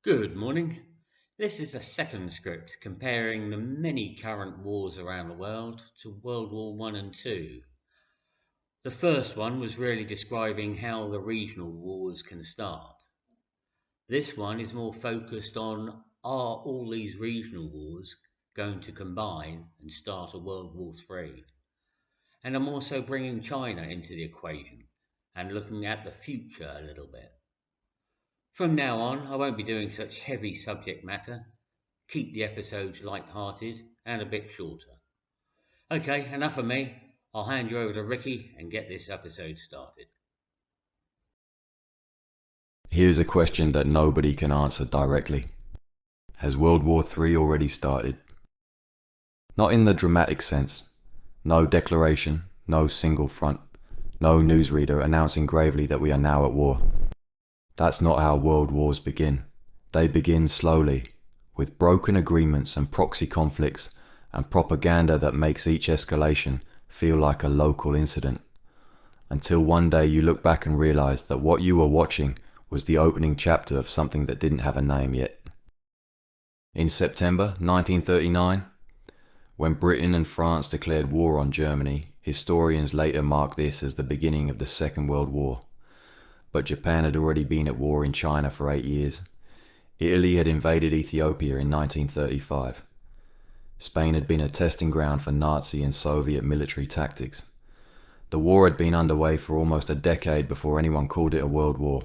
Good morning. This is a second script comparing the many current wars around the world to World War One and Two. The first one was really describing how the regional wars can start. This one is more focused on are all these regional wars going to combine and start a World War Three? And I'm also bringing China into the equation and looking at the future a little bit. From now on, I won't be doing such heavy subject matter. Keep the episodes light-hearted and a bit shorter. Okay, enough of me. I'll hand you over to Ricky and get this episode started. Here's a question that nobody can answer directly. Has World War III already started? Not in the dramatic sense. No declaration, no single front, no newsreader announcing gravely that we are now at war. That's not how world wars begin. They begin slowly, with broken agreements and proxy conflicts and propaganda that makes each escalation feel like a local incident. Until one day you look back and realize that what you were watching was the opening chapter of something that didn't have a name yet. In September 1939, when Britain and France declared war on Germany, historians later marked this as the beginning of the Second World War. But Japan had already been at war in China for 8 years. Italy had invaded Ethiopia in 1935. Spain had been a testing ground for Nazi and Soviet military tactics. The war had been underway for almost a decade before anyone called it a world war.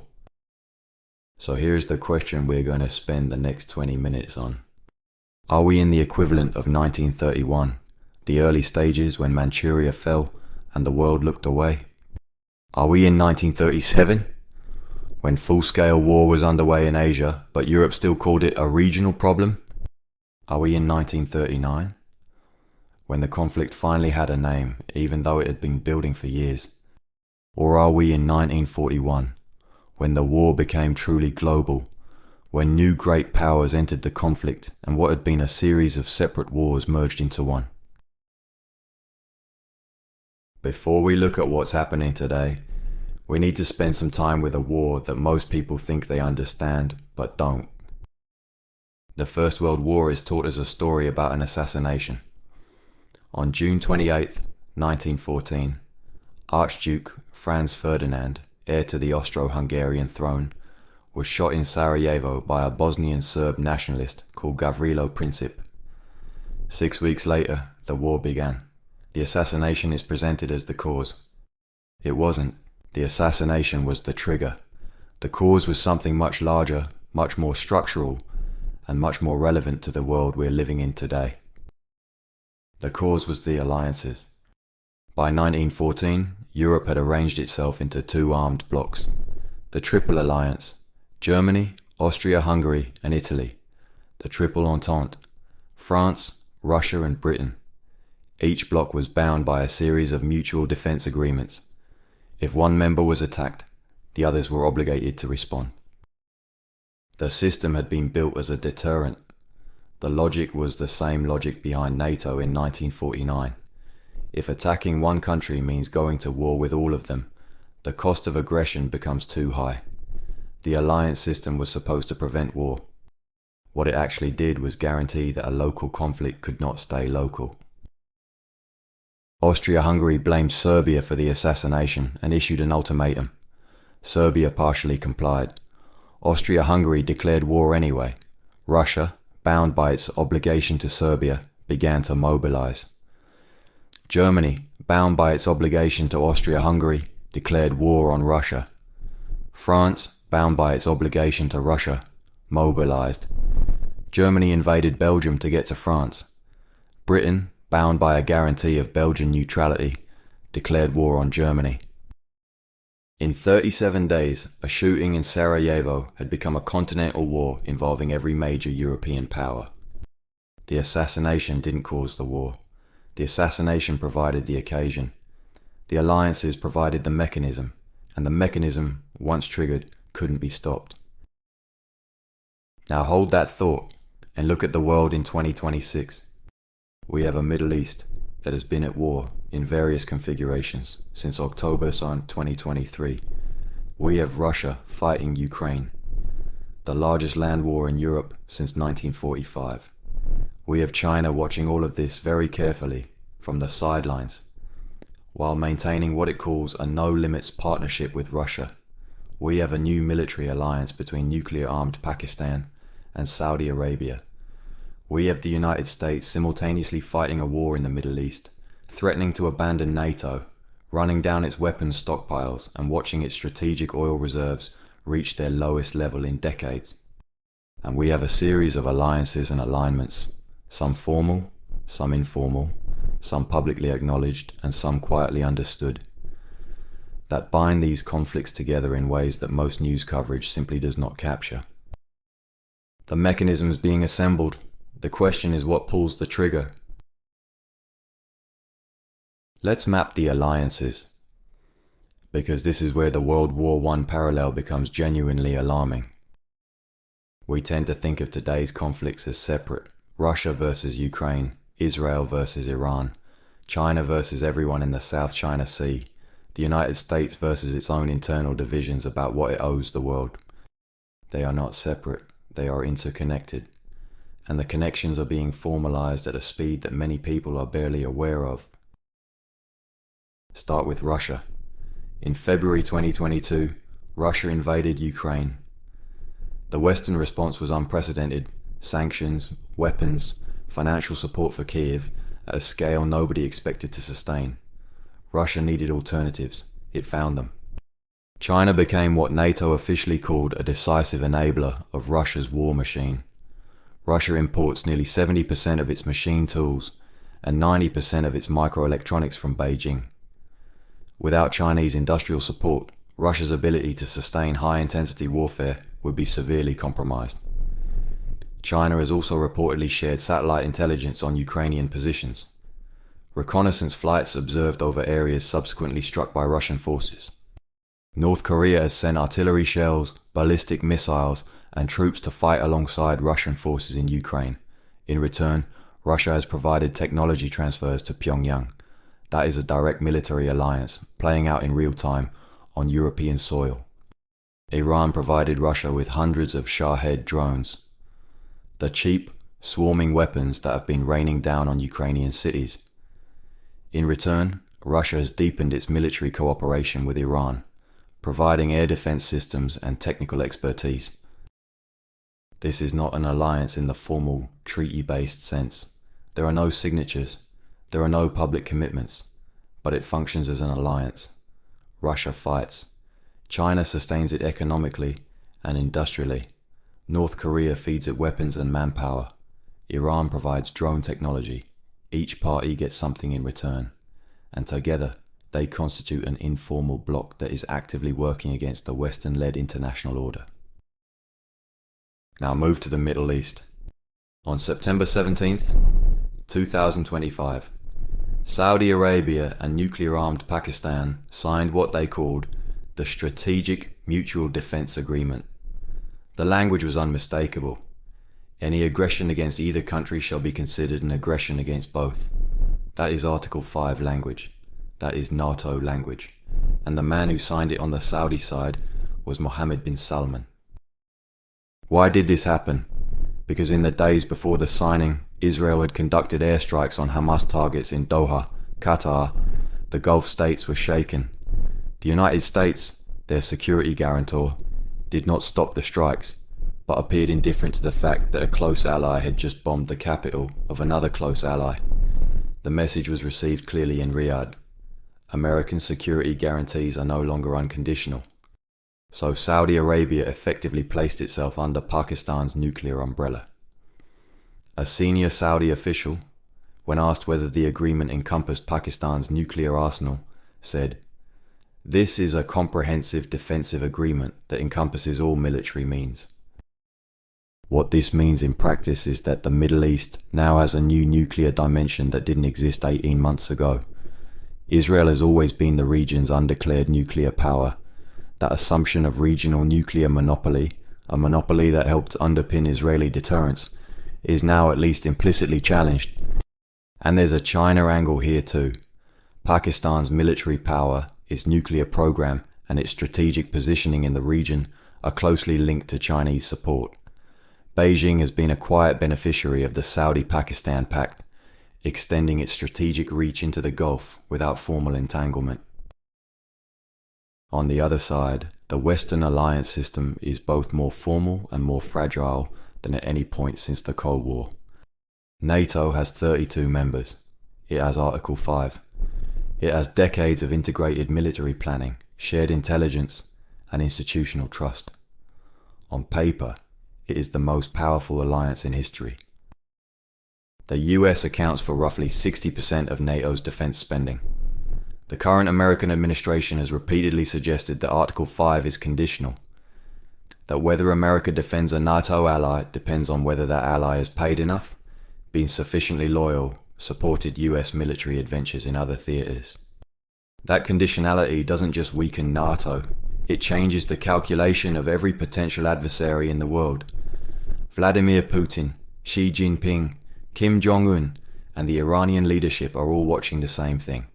So here's the question we're going to spend the next 20 minutes on. Are we in the equivalent of 1931, the early stages when Manchuria fell and the world looked away? Are we in 1937, when full-scale war was underway in Asia, but Europe still called it a regional problem? Are we in 1939, when the conflict finally had a name, even though it had been building for years? Or are we in 1941, when the war became truly global, when new great powers entered the conflict and what had been a series of separate wars merged into one? Before we look at what's happening today, we need to spend some time with a war that most people think they understand, but don't. The First World War is taught as a story about an assassination. On June 28, 1914, Archduke Franz Ferdinand, heir to the Austro-Hungarian throne, was shot in Sarajevo by a Bosnian Serb nationalist called Gavrilo Princip. 6 weeks later, the war began. The assassination is presented as the cause. It wasn't. The assassination was the trigger. The cause was something much larger, much more structural, and much more relevant to the world we're living in today. The cause was the alliances. By 1914, Europe had arranged itself into two armed blocs. The Triple Alliance: Germany, Austria-Hungary, and Italy. The Triple Entente: France, Russia, and Britain. Each bloc was bound by a series of mutual defense agreements. If one member was attacked, the others were obligated to respond. The system had been built as a deterrent. The logic was the same logic behind NATO in 1949. If attacking one country means going to war with all of them, the cost of aggression becomes too high. The alliance system was supposed to prevent war. What it actually did was guarantee that a local conflict could not stay local. Austria-Hungary blamed Serbia for the assassination and issued an ultimatum. Serbia partially complied. Austria-Hungary declared war anyway. Russia, bound by its obligation to Serbia, began to mobilize. Germany, bound by its obligation to Austria-Hungary, declared war on Russia. France, bound by its obligation to Russia, mobilized. Germany invaded Belgium to get to France. Britain, bound by a guarantee of Belgian neutrality, declared war on Germany. In 37 days, a shooting in Sarajevo had become a continental war involving every major European power. The assassination didn't cause the war. The assassination provided the occasion. The alliances provided the mechanism, and the mechanism, once triggered, couldn't be stopped. Now hold that thought and look at the world in 2026. We have a Middle East that has been at war in various configurations since October 2023. We have Russia fighting Ukraine. the largest land war in Europe since 1945. We have China watching all of this very carefully from the sidelines, while maintaining what it calls a no-limits partnership with Russia. We have a new military alliance between nuclear-armed Pakistan and Saudi Arabia. We have the United States simultaneously fighting a war in the Middle East, threatening to abandon NATO, running down its weapons stockpiles and watching its strategic oil reserves reach their lowest level in decades. And we have a series of alliances and alignments, some formal, some informal, some publicly acknowledged and some quietly understood, that bind these conflicts together in ways that most news coverage simply does not capture. The mechanisms being assembled, the question is what pulls the trigger. Let's map the alliances, because this is where the World War I parallel becomes genuinely alarming. We tend to think of today's conflicts as separate: Russia versus Ukraine, Israel versus Iran, China versus everyone in the South China Sea, the United States versus its own internal divisions about what it owes the world. They are not separate, they are interconnected, and the connections are being formalized at a speed that many people are barely aware of. Start with Russia. In February 2022, Russia invaded Ukraine. The Western response was unprecedented: sanctions, weapons, financial support for Kiev at a scale nobody expected to sustain. Russia needed alternatives. It found them. China became what NATO officially called a decisive enabler of Russia's war machine. Russia imports nearly 70% of its machine tools and 90% of its microelectronics from Beijing. Without Chinese industrial support, Russia's ability to sustain high-intensity warfare would be severely compromised. China has also reportedly shared satellite intelligence on Ukrainian positions. Reconnaissance flights observed over areas subsequently struck by Russian forces. North Korea has sent artillery shells, ballistic missiles, and troops to fight alongside Russian forces in Ukraine. In return, Russia has provided technology transfers to Pyongyang. That is a direct military alliance, playing out in real time on European soil. Iran provided Russia with hundreds of Shahed drones, the cheap, swarming weapons that have been raining down on Ukrainian cities. In return, Russia has deepened its military cooperation with Iran, providing air defense systems and technical expertise. This is not an alliance in the formal, treaty-based sense. There are no signatures, there are no public commitments, but it functions as an alliance. Russia fights. China sustains it economically and industrially. North Korea feeds it weapons and manpower. Iran provides drone technology. Each party gets something in return, and together they constitute an informal bloc that is actively working against the Western-led international order. Now move to the Middle East. On September 17th, 2025, Saudi Arabia and nuclear-armed Pakistan signed what they called the Strategic Mutual Defense Agreement. The language was unmistakable. Any aggression against either country shall be considered an aggression against both. That is Article 5 language. That is NATO language. And the man who signed it on the Saudi side was Mohammed bin Salman. Why did this happen? Because in the days before the signing, Israel had conducted airstrikes on Hamas targets in Doha, Qatar. The Gulf states were shaken. The United States, their security guarantor, did not stop the strikes, but appeared indifferent to the fact that a close ally had just bombed the capital of another close ally. The message was received clearly in Riyadh. American security guarantees are no longer unconditional. So Saudi Arabia effectively placed itself under Pakistan's nuclear umbrella. A senior Saudi official, when asked whether the agreement encompassed Pakistan's nuclear arsenal, said, "This is a comprehensive defensive agreement that encompasses all military means." What this means in practice is that the Middle East now has a new nuclear dimension that didn't exist 18 months ago. Israel has always been the region's undeclared nuclear power. That assumption of regional nuclear monopoly, a monopoly that helped underpin Israeli deterrence, is now at least implicitly challenged. And there's a China angle here too. Pakistan's military power, its nuclear program, and its strategic positioning in the region are closely linked to Chinese support. Beijing has been a quiet beneficiary of the Saudi-Pakistan Pact, extending its strategic reach into the Gulf without formal entanglement. On the other side, the Western alliance system is both more formal and more fragile than at any point since the Cold War. NATO has 32 members. It has Article 5. It has decades of integrated military planning, shared intelligence, and institutional trust. On paper, it is the most powerful alliance in history. The US accounts for roughly 60% of NATO's defense spending. The current American administration has repeatedly suggested that Article 5 is conditional, that whether America defends a NATO ally depends on whether that ally has paid enough, been sufficiently loyal, supported US military adventures in other theaters. That conditionality doesn't just weaken NATO, it changes the calculation of every potential adversary in the world. Vladimir Putin, Xi Jinping, Kim Jong-un, and the Iranian leadership are all watching the same thing.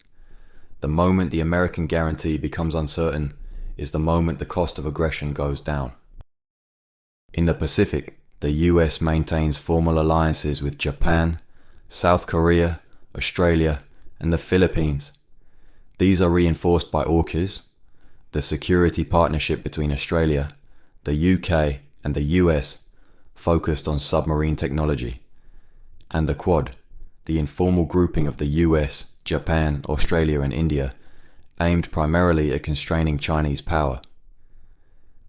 The moment the American guarantee becomes uncertain is the moment the cost of aggression goes down. In the Pacific, the US maintains formal alliances with Japan, South Korea, Australia, and the Philippines. These are reinforced by AUKUS, the security partnership between Australia, the UK, and the US, focused on submarine technology, and the Quad, the informal grouping of the US, Japan, Australia, and India, aimed primarily at constraining Chinese power.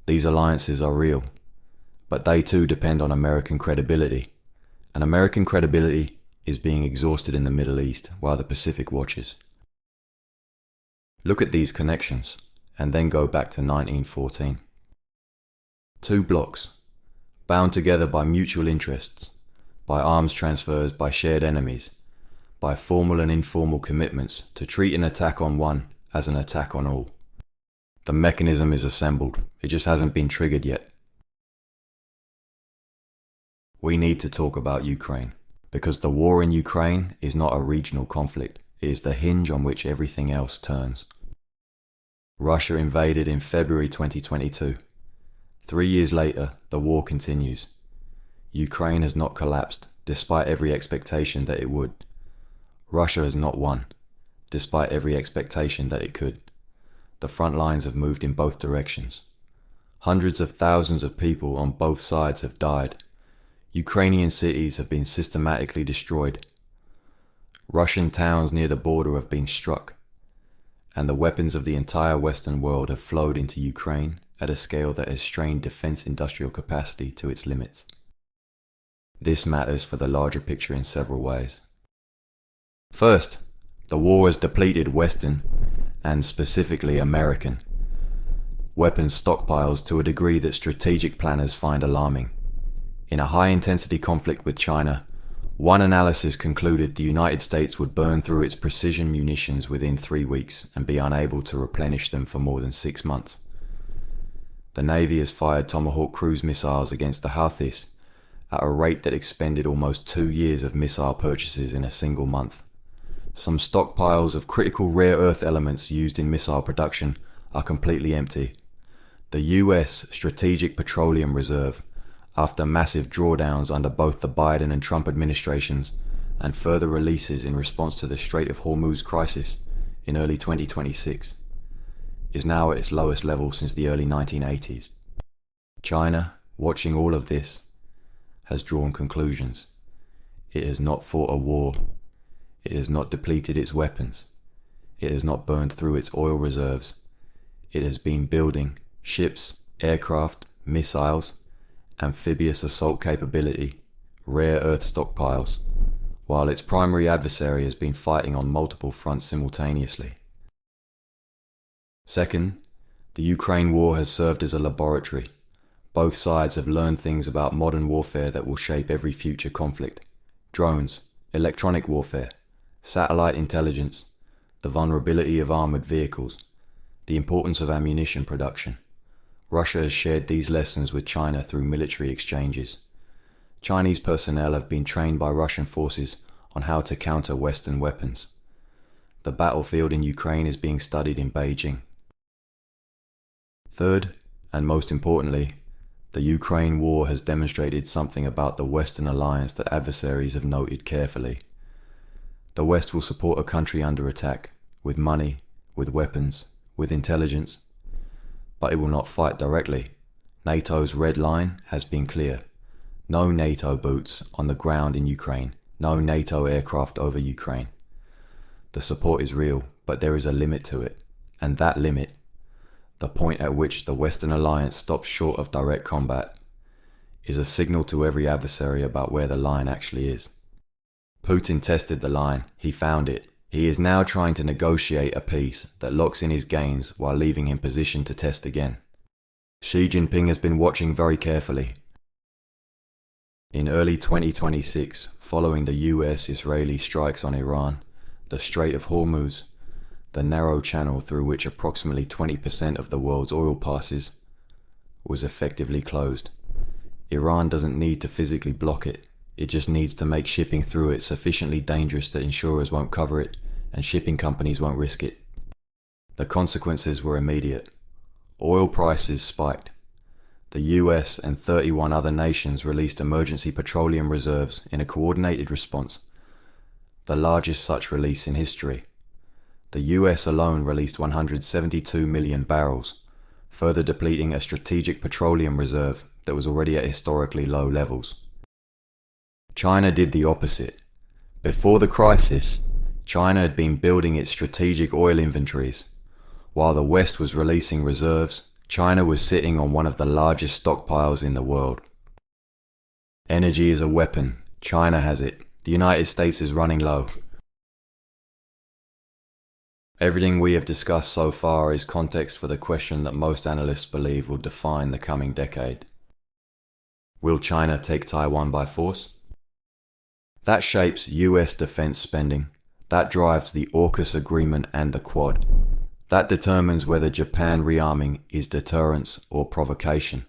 These alliances are real, but they too depend on American credibility, and American credibility is being exhausted in the Middle East while the Pacific watches. Look at these connections, and then go back to 1914. Two blocks, bound together by mutual interests, by arms transfers, by shared enemies, by formal and informal commitments to treat an attack on one as an attack on all. The mechanism is assembled, it just hasn't been triggered yet. We need to talk about Ukraine, because the war in Ukraine is not a regional conflict, it is the hinge on which everything else turns. Russia invaded in February 2022. 3 years later, the war continues. Ukraine has not collapsed, despite every expectation that it would. Russia has not won, despite every expectation that it could. The front lines have moved in both directions. Hundreds of thousands of people on both sides have died. Ukrainian cities have been systematically destroyed. Russian towns near the border have been struck. And the weapons of the entire Western world have flowed into Ukraine at a scale that has strained defense industrial capacity to its limits. This matters for the larger picture in several ways. First, the war has depleted Western, and specifically American, weapons stockpiles to a degree that strategic planners find alarming. In a high-intensity conflict with China, one analysis concluded the United States would burn through its precision munitions within 3 weeks and be unable to replenish them for more than 6 months. The Navy has fired Tomahawk cruise missiles against the Houthis at a rate that expended almost 2 years of missile purchases in a single month. Some stockpiles of critical rare earth elements used in missile production are completely empty. The US Strategic Petroleum Reserve, after massive drawdowns under both the Biden and Trump administrations and further releases in response to the Strait of Hormuz crisis in early 2026, is now at its lowest level since the early 1980s. China, watching all of this, has drawn conclusions. It has not fought a war. It has not depleted its weapons. It has not burned through its oil reserves. It has been building ships, aircraft, missiles, amphibious assault capability, rare earth stockpiles, while its primary adversary has been fighting on multiple fronts simultaneously. Second, the Ukraine war has served as a laboratory. Both sides have learned things about modern warfare that will shape every future conflict. Drones, electronic warfare, satellite intelligence, the vulnerability of armoured vehicles, the importance of ammunition production. Russia has shared these lessons with China through military exchanges. Chinese personnel have been trained by Russian forces on how to counter Western weapons. The battlefield in Ukraine is being studied in Beijing. Third, And most importantly, the Ukraine war has demonstrated something about the Western alliance that adversaries have noted carefully. The West will support a country under attack, with money, with weapons, with intelligence, but it will not fight directly. NATO's red line has been clear. No NATO boots on the ground in Ukraine, no NATO aircraft over Ukraine. The support is real, but there is a limit to it, and that limit, the point at which the Western alliance stops short of direct combat, is a signal to every adversary about where the line actually is. Putin tested the line, he found it. He is now trying to negotiate a peace that locks in his gains while leaving him positioned to test again. Xi Jinping has been watching very carefully. In early 2026, following the US-Israeli strikes on Iran, the Strait of Hormuz, the narrow channel through which approximately 20% of the world's oil passes, was effectively closed. Iran doesn't need to physically block it. It just needs to make shipping through it sufficiently dangerous that insurers won't cover it and shipping companies won't risk it. The consequences were immediate. Oil prices spiked. The US and 31 other nations released emergency petroleum reserves in a coordinated response, the largest such release in history. The US alone released 172 million barrels, further depleting a strategic petroleum reserve that was already at historically low levels. China did the opposite. Before the crisis, China had been building its strategic oil inventories. While the West was releasing reserves, China was sitting on one of the largest stockpiles in the world. Energy is a weapon. China has it. The United States is running low. Everything we have discussed so far is context for the question that most analysts believe will define the coming decade. Will China take Taiwan by force? That shapes US defense spending. That drives the AUKUS agreement and the Quad. That determines whether Japan rearming is deterrence or provocation.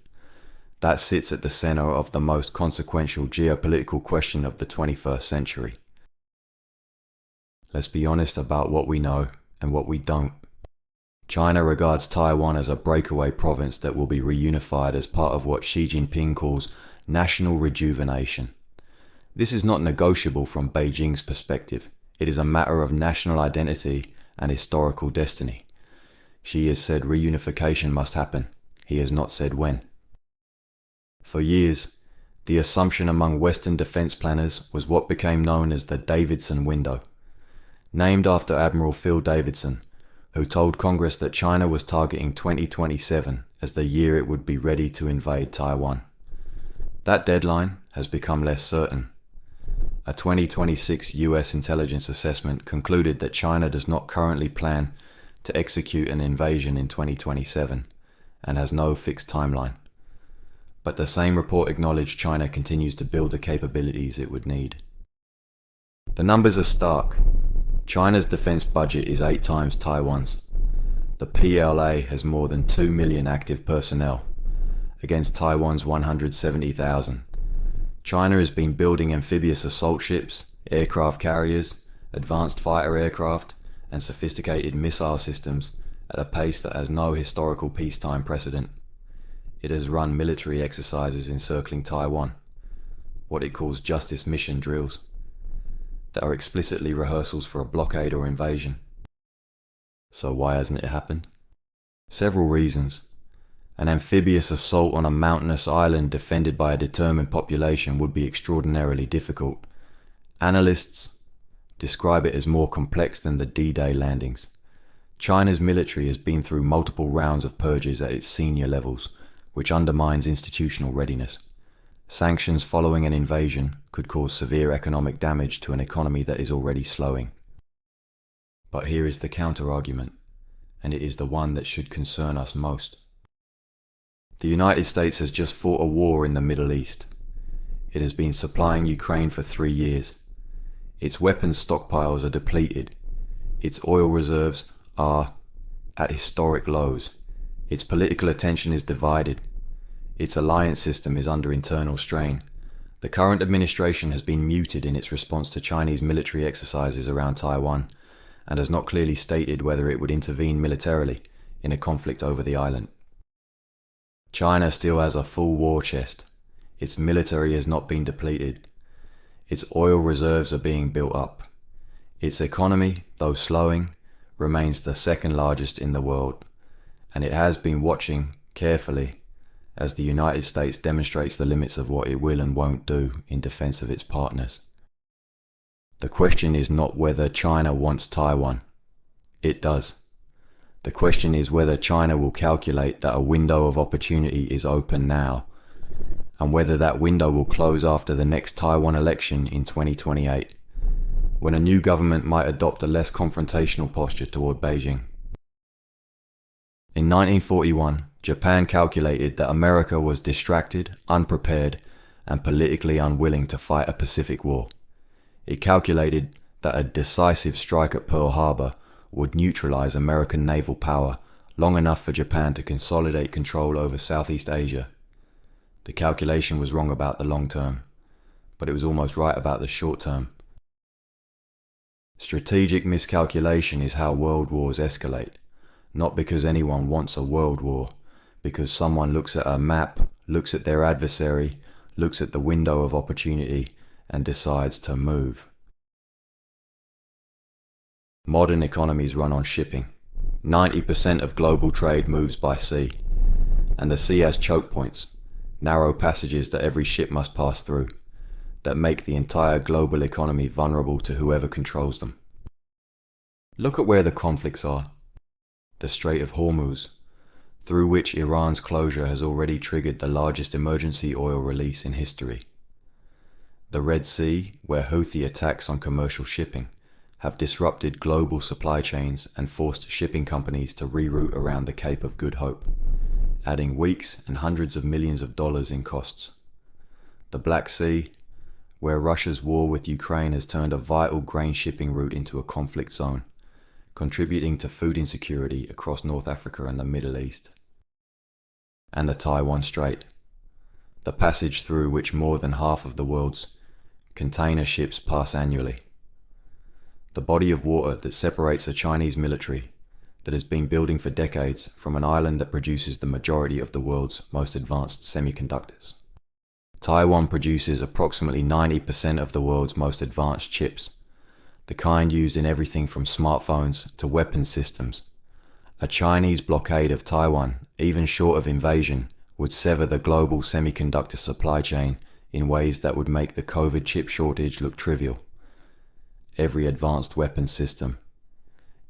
That sits at the center of the most consequential geopolitical question of the 21st century. Let's be honest about what we know and what we don't. China regards Taiwan as a breakaway province that will be reunified as part of what Xi Jinping calls national rejuvenation. This is not negotiable from Beijing's perspective. It is a matter of national identity and historical destiny. Xi has said reunification must happen. He has not said when. For years, the assumption among Western defense planners was what became known as the Davidson window, named after Admiral Phil Davidson, who told Congress that China was targeting 2027 as the year it would be ready to invade Taiwan. That deadline has become less certain. A 2026 US intelligence assessment concluded that China does not currently plan to execute an invasion in 2027 and has no fixed timeline. But the same report acknowledged China continues to build the capabilities it would need. The numbers are stark. China's defense budget is 8 times Taiwan's. The PLA has more than 2 million active personnel, against Taiwan's 170,000. China has been building amphibious assault ships, aircraft carriers, advanced fighter aircraft, and sophisticated missile systems at a pace that has no historical peacetime precedent. It has run military exercises encircling Taiwan, what it calls justice mission drills, that are explicitly rehearsals for a blockade or invasion. So why hasn't it happened? Several reasons. An amphibious assault on a mountainous island defended by a determined population would be extraordinarily difficult. Analysts describe it as more complex than the D-Day landings. China's military has been through multiple rounds of purges at its senior levels, which undermines institutional readiness. Sanctions following an invasion could cause severe economic damage to an economy that is already slowing. But here is the counter-argument, and it is the one that should concern us most. The United States has just fought a war in the Middle East. It has been supplying Ukraine for 3 years. Its weapons stockpiles are depleted. Its oil reserves are at historic lows. Its political attention is divided. Its alliance system is under internal strain. The current administration has been muted in its response to Chinese military exercises around Taiwan and has not clearly stated whether it would intervene militarily in a conflict over the island. China still has a full war chest. Its military has not been depleted. Its oil reserves are being built up. Its economy, though slowing, remains the second largest in the world, and it has been watching carefully as the United States demonstrates the limits of what it will and won't do in defense of its partners. The question is not whether China wants Taiwan. It does. The question is whether China will calculate that a window of opportunity is open now, and whether that window will close after the next Taiwan election in 2028, when a new government might adopt a less confrontational posture toward Beijing. In 1941, Japan calculated that America was distracted, unprepared, and politically unwilling to fight a Pacific war. It calculated that a decisive strike at Pearl Harbor would neutralize American naval power long enough for Japan to consolidate control over Southeast Asia. The calculation was wrong about the long term, but it was almost right about the short term. Strategic miscalculation is how world wars escalate, not because anyone wants a world war, because someone looks at a map, looks at their adversary, looks at the window of opportunity, and decides to move. Modern economies run on shipping. 90% of global trade moves by sea, and the sea has choke points, narrow passages that every ship must pass through, that make the entire global economy vulnerable to whoever controls them. Look at where the conflicts are. The Strait of Hormuz, through which Iran's closure has already triggered the largest emergency oil release in history. The Red Sea, where Houthi attacks on commercial shipping have disrupted global supply chains and forced shipping companies to reroute around the Cape of Good Hope, adding weeks and hundreds of millions of dollars in costs. The Black Sea, where Russia's war with Ukraine has turned a vital grain shipping route into a conflict zone, contributing to food insecurity across North Africa and the Middle East. And the Taiwan Strait, the passage through which more than half of the world's container ships pass annually. The body of water that separates the Chinese military, that has been building for decades, from an island that produces the majority of the world's most advanced semiconductors. Taiwan produces approximately 90% of the world's most advanced chips, the kind used in everything from smartphones to weapon systems. A Chinese blockade of Taiwan, even short of invasion, would sever the global semiconductor supply chain in ways that would make the COVID chip shortage look trivial. Every advanced weapon system,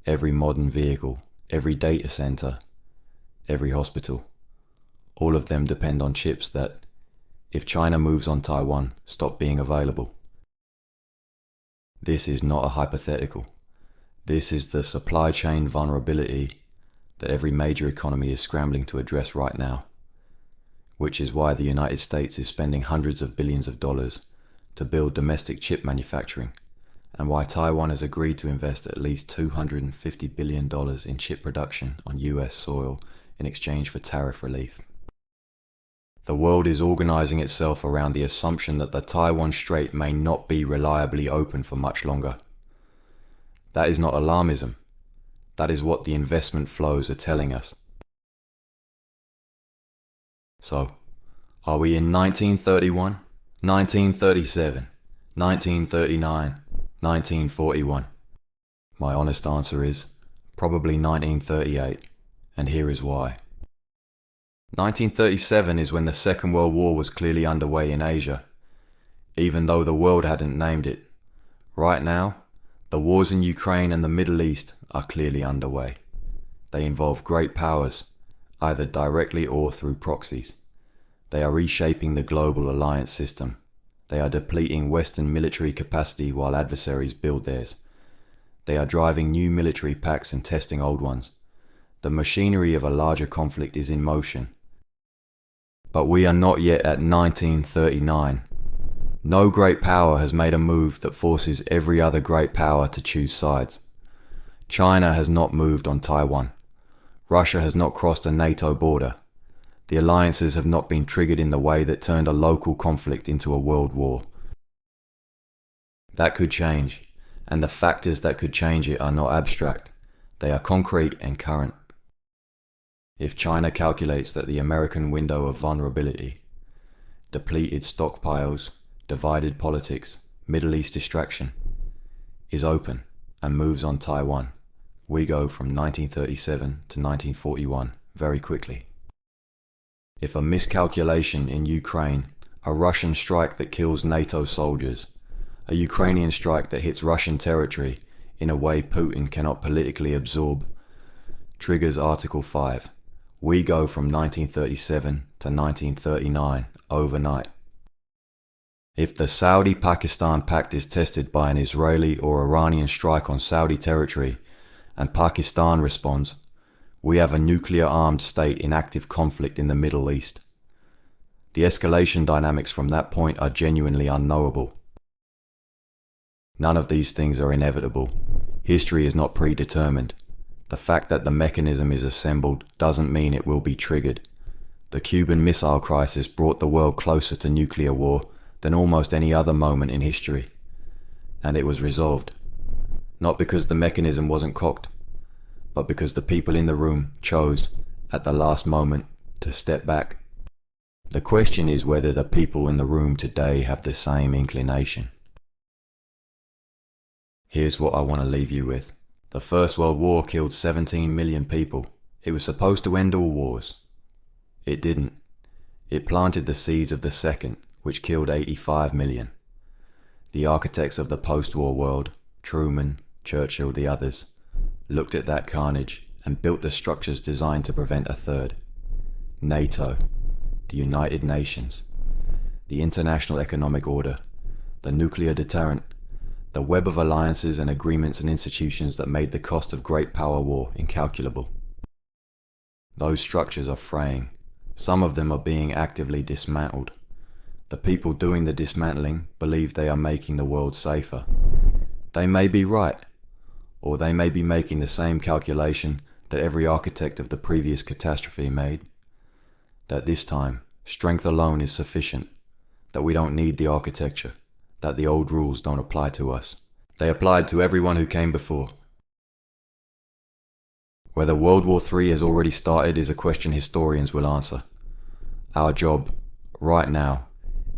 every modern vehicle, every data center, every hospital, all of them depend on chips that, if China moves on Taiwan, stop being available. This is not a hypothetical. This is the supply chain vulnerability that every major economy is scrambling to address right now, which is why the United States is spending hundreds of billions of dollars to build domestic chip manufacturing, and why Taiwan has agreed to invest at least $250 billion in chip production on US soil in exchange for tariff relief. The world is organizing itself around the assumption that the Taiwan Strait may not be reliably open for much longer. That is not alarmism. That is what the investment flows are telling us. So, are we in 1931, 1937, 1939, 1941? My honest answer is probably 1938, and here is why. 1937 is when the Second World War was clearly underway in Asia, even though the world hadn't named it. Right now, the wars in Ukraine and the Middle East are clearly underway. They involve great powers, either directly or through proxies. They are reshaping the global alliance system. They are depleting Western military capacity while adversaries build theirs. They are driving new military pacts and testing old ones. The machinery of a larger conflict is in motion. But we are not yet at 1939. No great power has made a move that forces every other great power to choose sides. China has not moved on Taiwan. Russia has not crossed a NATO border. The alliances have not been triggered in the way that turned a local conflict into a world war. That could change, and the factors that could change it are not abstract. They are concrete and current. If China calculates that the American window of vulnerability, depleted stockpiles, divided politics, Middle East distraction, is open and moves on Taiwan, we go from 1937 to 1941 very quickly. If a miscalculation in Ukraine, a Russian strike that kills NATO soldiers, a Ukrainian strike that hits Russian territory in a way Putin cannot politically absorb, triggers Article 5, we go from 1937 to 1939 overnight. If the Saudi-Pakistan pact is tested by an Israeli or Iranian strike on Saudi territory and Pakistan responds, we have a nuclear-armed state in active conflict in the Middle East. The escalation dynamics from that point are genuinely unknowable. None of these things are inevitable. History is not predetermined. The fact that the mechanism is assembled doesn't mean it will be triggered. The Cuban Missile Crisis brought the world closer to nuclear war than almost any other moment in history. And it was resolved. Not because the mechanism wasn't cocked, but because the people in the room chose, at the last moment, to step back. The question is whether the people in the room today have the same inclination. Here's what I want to leave you with. The First World War killed 17 million people. It was supposed to end all wars. It didn't. It planted the seeds of the second, which killed 85 million. The architects of the post-war world, Truman, Churchill, the others, looked at that carnage and built the structures designed to prevent a third. NATO, the United Nations, the International Economic Order, the nuclear deterrent, the web of alliances and agreements and institutions that made the cost of great power war incalculable. Those structures are fraying. Some of them are being actively dismantled. The people doing the dismantling believe they are making the world safer. They may be right, or they may be making the same calculation that every architect of the previous catastrophe made. That this time, strength alone is sufficient, that we don't need the architecture, that the old rules don't apply to us. They applied to everyone who came before. Whether World War III has already started is a question historians will answer. Our job, right now,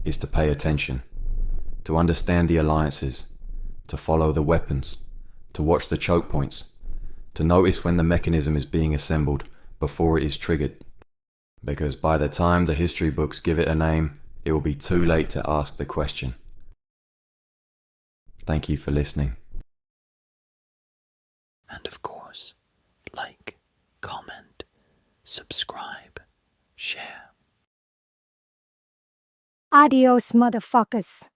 is to pay attention, to understand the alliances, to follow the weapons, to watch the choke points, to notice when the mechanism is being assembled before it is triggered. Because by the time the history books give it a name, it will be too late to ask the question. Thank you for listening. And of course, like, comment, subscribe, share. Adios, motherfuckers.